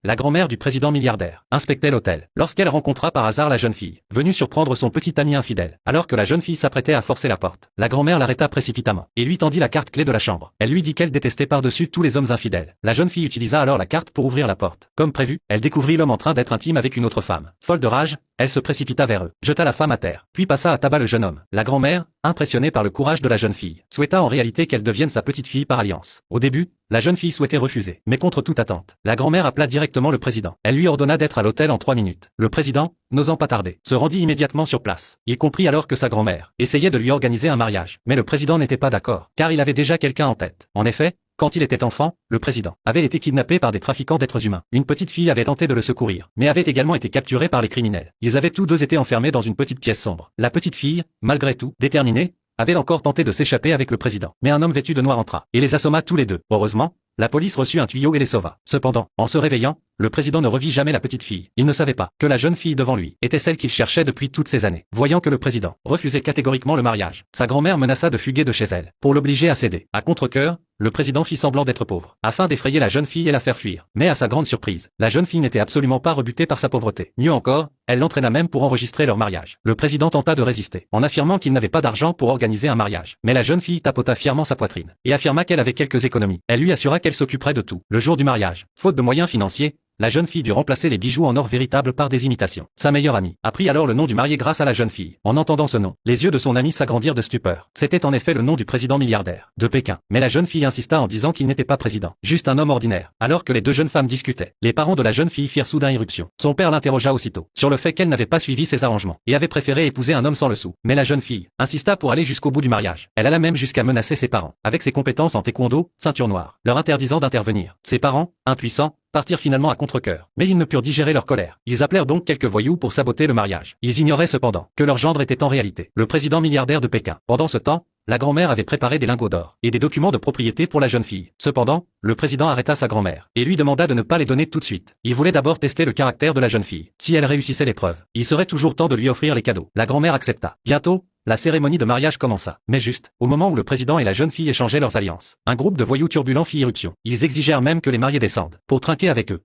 la grand-mère du président milliardaire, inspectait l'hôtel, lorsqu'elle rencontra par hasard la jeune fille, venue surprendre son petit ami infidèle. Alors que la jeune fille s'apprêtait à forcer la porte, la grand-mère l'arrêta précipitamment, et lui tendit la carte clé de la chambre. Elle lui dit qu'elle détestait par-dessus tous les hommes infidèles. La jeune fille utilisa alors la carte pour ouvrir la porte. Comme prévu, elle découvrit l'homme en train d'être intime avec une autre femme. Folle de rage, elle se précipita vers eux, jeta la femme à terre, puis passa à tabac le jeune homme. La grand-mère, impressionnée par le courage de la jeune fille, souhaita en réalité qu'elle devienne sa petite fille par alliance. Au début, la jeune fille souhaitait refuser, mais contre toute attente, la grand-mère appela directement le président. Elle lui ordonna d'être à l'hôtel en 3 minutes. Le président, n'osant pas tarder, se rendit immédiatement sur place. Il comprit alors que sa grand-mère essayait de lui organiser un mariage. Mais le président n'était pas d'accord, car il avait déjà quelqu'un en tête. En effet, quand il était enfant, le président avait été kidnappé par des trafiquants d'êtres humains. Une petite fille avait tenté de le secourir, mais avait également été capturée par les criminels. Ils avaient tous deux été enfermés dans une petite pièce sombre. La petite fille, malgré tout, déterminée, avait encore tenté de s'échapper avec le président. Mais un homme vêtu de noir entra, et les assomma tous les deux. Heureusement, la police reçut un tuyau et les sauva. Cependant, en se réveillant, le président ne revit jamais la petite fille. Il ne savait pas que la jeune fille devant lui était celle qu'il cherchait depuis toutes ces années. Voyant que le président refusait catégoriquement le mariage, sa grand-mère menaça de fuguer de chez elle, pour l'obliger à céder. À contre-cœur, le président fit semblant d'être pauvre, afin d'effrayer la jeune fille et la faire fuir. Mais à sa grande surprise, la jeune fille n'était absolument pas rebutée par sa pauvreté. Mieux encore, elle l'entraîna même pour enregistrer leur mariage. Le président tenta de résister, en affirmant qu'il n'avait pas d'argent pour organiser un mariage. Mais la jeune fille tapota fièrement sa poitrine, et affirma qu'elle avait quelques économies. Elle lui assura qu'elle s'occuperait de tout. Le jour du mariage, faute de moyens financiers, la jeune fille dut remplacer les bijoux en or véritable par des imitations. Sa meilleure amie apprit alors le nom du marié grâce à la jeune fille. En entendant ce nom, les yeux de son amie s'agrandirent de stupeur. C'était en effet le nom du président milliardaire de Pékin. Mais la jeune fille insista en disant qu'il n'était pas président, juste un homme ordinaire. Alors que les deux jeunes femmes discutaient, les parents de la jeune fille firent soudain irruption. Son père l'interrogea aussitôt sur le fait qu'elle n'avait pas suivi ses arrangements et avait préféré épouser un homme sans le sou. Mais la jeune fille insista pour aller jusqu'au bout du mariage. Elle alla même jusqu'à menacer ses parents, avec ses compétences en taekwondo, ceinture noire, leur interdisant d'intervenir. Ses parents, impuissants, partirent finalement à contre-cœur. Mais ils ne purent digérer leur colère. Ils appelèrent donc quelques voyous pour saboter le mariage. Ils ignoraient cependant que leur gendre était en réalité le président milliardaire de Pékin. Pendant ce temps, la grand-mère avait préparé des lingots d'or et des documents de propriété pour la jeune fille. Cependant, le président arrêta sa grand-mère et lui demanda de ne pas les donner tout de suite. Il voulait d'abord tester le caractère de la jeune fille. Si elle réussissait l'épreuve, il serait toujours temps de lui offrir les cadeaux. La grand-mère accepta. Bientôt, la cérémonie de mariage commença. Mais juste, au moment où le président et la jeune fille échangeaient leurs alliances, un groupe de voyous turbulents fit irruption. Ils exigèrent même que les mariés descendent, pour trinquer avec eux.